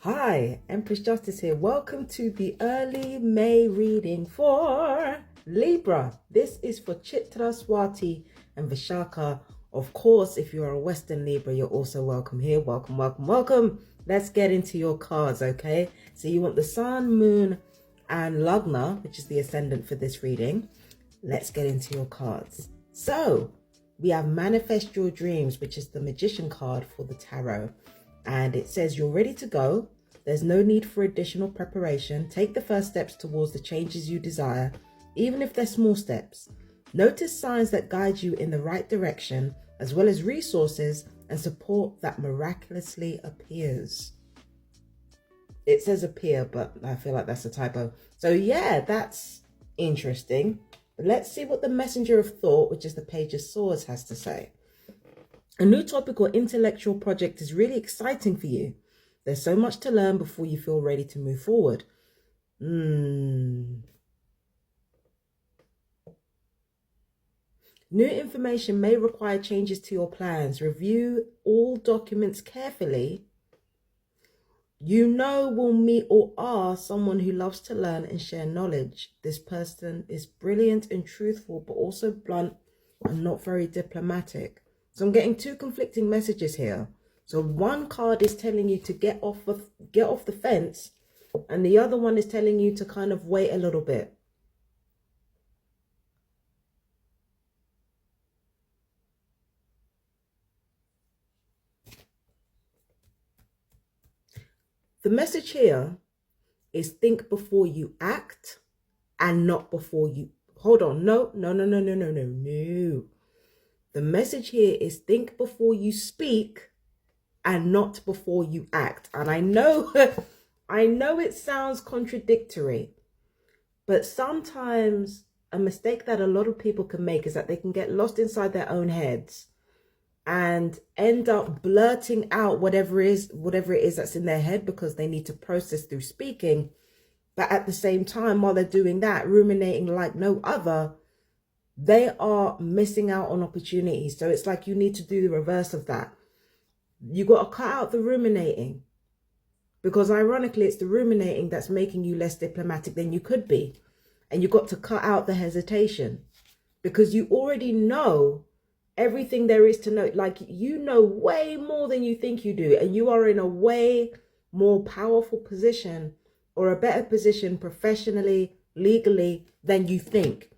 Hi, Empress Justice here. Welcome to the early May reading for Libra. This is for Chitra, Swati, and Vishaka. Of course, if you're a Western Libra, you're also welcome here. Welcome, welcome, welcome. Let's get into your cards, okay? So you want the Sun, Moon, and Lagna, which is the ascendant for this reading. Let's get into your cards. So we have Manifest Your Dreams, which is the Magician card for the tarot. And it says you're ready to go. There's no need for additional preparation. Take the first steps towards the changes you desire, even if they're small steps. Notice signs that guide you in the right direction, as well as resources and support that miraculously appears. It says appear, but I feel like that's a typo. So yeah, that's interesting. But let's see what the Messenger of Thought, which is the Page of Swords, has to say. A new topic or intellectual project is really exciting for you. There's so much to learn before you feel ready to move forward. New information may require changes to your plans. Review all documents carefully. You know will meet or are someone who loves to learn and share knowledge. This person is brilliant and truthful, but also blunt and not very diplomatic. So I'm getting two conflicting messages here. So one card is telling you to get off the fence, and the other one is telling you to kind of wait a little bit. The message here is think before you act and not before you... Hold on. No. The message here is think before you speak and not before you act. And I know, I know it sounds contradictory, but sometimes a mistake that a lot of people can make is that they can get lost inside their own heads and end up blurting out whatever it is that's in their head because they need to process through speaking. But at the same time, while they're doing that, ruminating like no other, they are missing out on opportunities. So it's like you need to do the reverse of that. You got to cut out the ruminating, because ironically, it's the ruminating that's making you less diplomatic than you could be. And you got to cut out the hesitation, because you already know everything there is to know. Like, you know way more than you think you do. And you are in a way more powerful position, or a better position professionally, legally, than you think.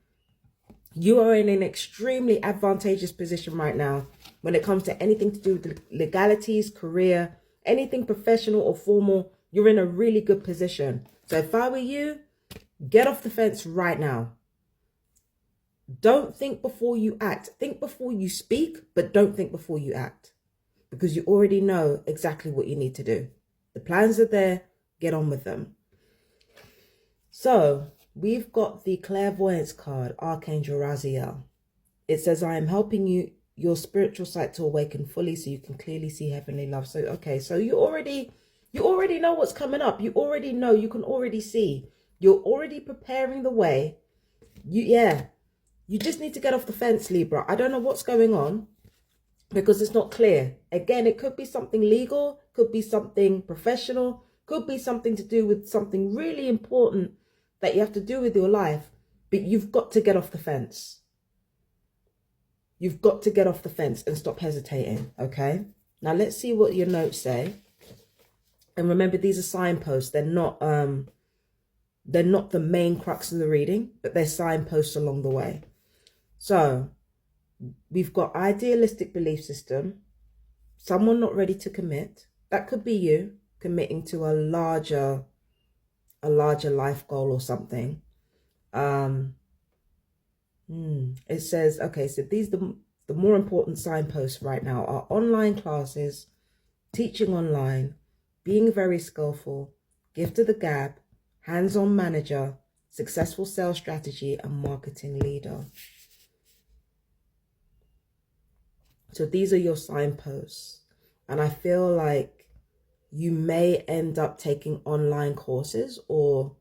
You are in an extremely advantageous position right now when it comes to anything to do with legalities, career, anything professional or formal. You're in a really good position. So if I were you, get off the fence right now. Don't think before you act. Think before you speak, but don't think before you act, because you already know exactly what you need to do. The plans are there. Get on with them. So we've got the Clairvoyance card, Archangel Raziel. It says, I am helping you, your spiritual sight to awaken fully so you can clearly see heavenly love. So, okay, so you already know what's coming up. You already know, you can already see. You're already preparing the way. You just need to get off the fence, Libra. I don't know what's going on because it's not clear. Again, it could be something legal, could be something professional, could be something to do with something really important that you have to do with your life, but you've got to get off the fence. You've got to get off the fence and stop hesitating, okay? Now let's see what your notes say. And remember, these are signposts. They're not the main crux of the reading, but they're signposts along the way. So we've got idealistic belief system, someone not ready to commit. That could be you committing to a larger life goal or something. It says, okay, so these the more important signposts right now are online classes, teaching online, being very skillful, gift of the gab, hands-on manager, successful sales strategy, and marketing leader. So these are your signposts. And I feel like you may end up taking online courses, or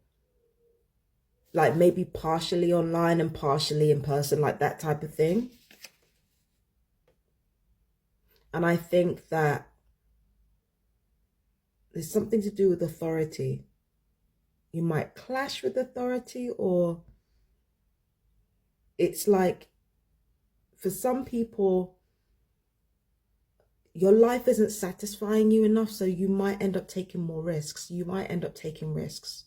like maybe partially online and partially in person, like that type of thing. And I think that There's something to do with authority. You might clash with authority, or it's like, for some people, your life isn't satisfying you enough, so you might end up taking more risks. You might end up taking risks.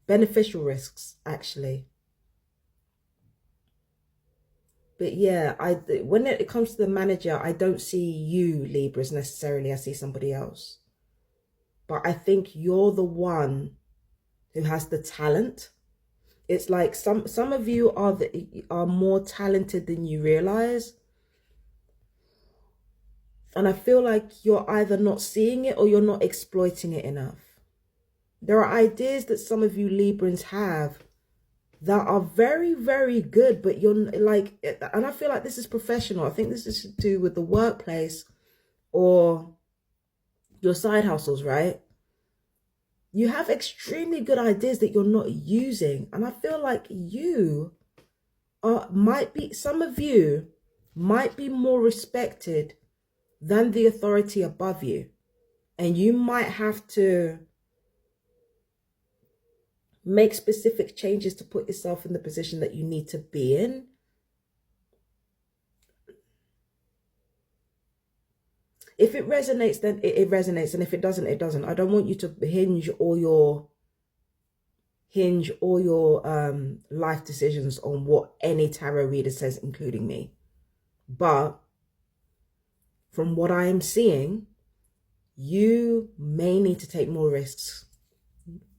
Beneficial risks, actually. But yeah, when it comes to the manager, I don't see you, Libras, necessarily. I see somebody else. But I think you're the one who has the talent. It's like some of you are more talented than you realize. And I feel like you're either not seeing it or you're not exploiting it enough. There are ideas that some of you Librans have that are very, very good, but you're like, and I feel like this is professional. I think this is to do with the workplace or your side hustles, right? You have extremely good ideas that you're not using. And I feel like some of you might be more respected than the authority above you. And you might have to make specific changes to put yourself in the position that you need to be in. If it resonates, then it resonates. And if it doesn't, it doesn't. I don't want you to hinge all your life decisions on what any tarot reader says, including me. But from what I am seeing, you may need to take more risks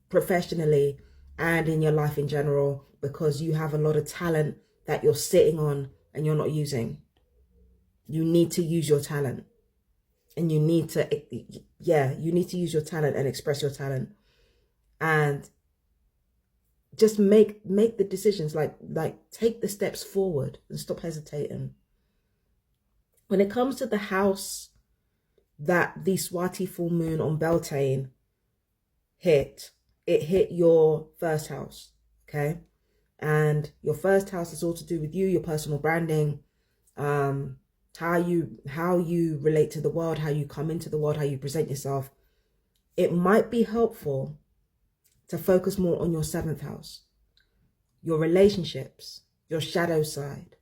professionally and in your life in general, because you have a lot of talent that you're sitting on and you're not using. You need to use your talent, and you need to use your talent and express your talent, and just make the decisions, like take the steps forward and stop hesitating. When it comes to the house that the Swati full moon on Beltane hit, it hit your first house, okay? And your first house is all to do with you, your personal branding, how you relate to the world, how you come into the world, how you present yourself. It might be helpful to focus more on your seventh house, your relationships, your shadow side,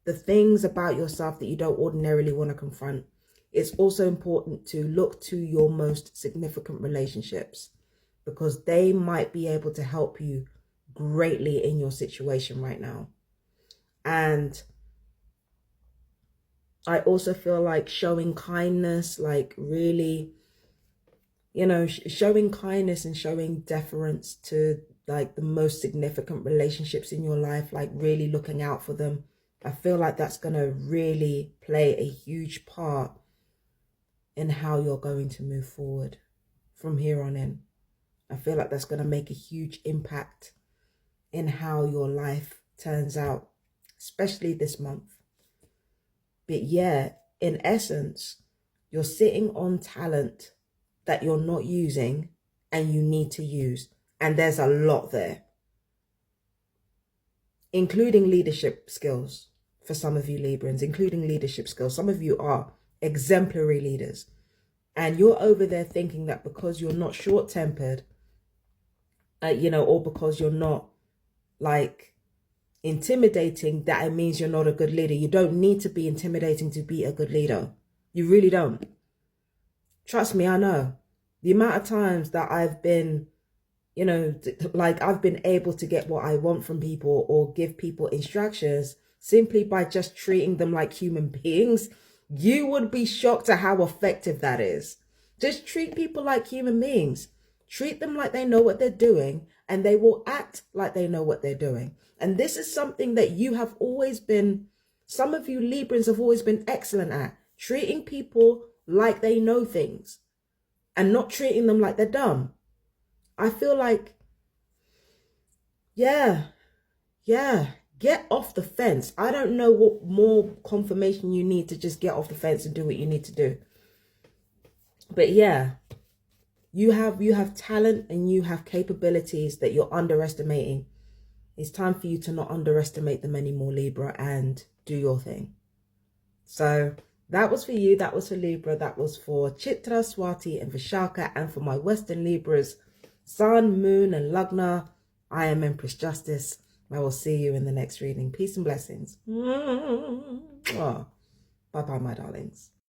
the things about yourself that you don't ordinarily want to confront. It's also important to look to your most significant relationships, because they might be able to help you greatly in your situation right now. And I also feel like showing kindness, like really, showing kindness and showing deference to like the most significant relationships in your life, like really looking out for them. I feel like that's going to really play a huge part in how you're going to move forward from here on in. I feel like that's going to make a huge impact in how your life turns out, especially this month. But yeah, in essence, you're sitting on talent that you're not using and you need to use. And there's a lot there, including leadership skills for some of you Librans, including leadership skills. Some of you are exemplary leaders, and you're over there thinking that because you're not short-tempered, or because you're not like intimidating, that it means you're not a good leader. You don't need to be intimidating to be a good leader. You really don't. Trust me, I know. The amount of times that I've been, I've been able to get what I want from people or give people instructions simply by just treating them like human beings. You would be shocked at how effective that is. Just treat people like human beings. Treat them like they know what they're doing, and they will act like they know what they're doing. And this is something that you have always been, some of you Librans have always been excellent at, treating people like they know things and not treating them like they're dumb. I feel like, yeah, get off the fence. I don't know what more confirmation you need to just get off the fence and do what you need to do. But yeah, you have talent and you have capabilities that you're underestimating. It's time for you to not underestimate them anymore, Libra, and do your thing. So That was for you. That was for Libra. That was for Chitra, Swati, and Vishaka. And for my Western Libras, Sun, Moon, and Lagna, I am Empress Justice. I will see you in the next reading. Peace and blessings. Oh, bye-bye, my darlings.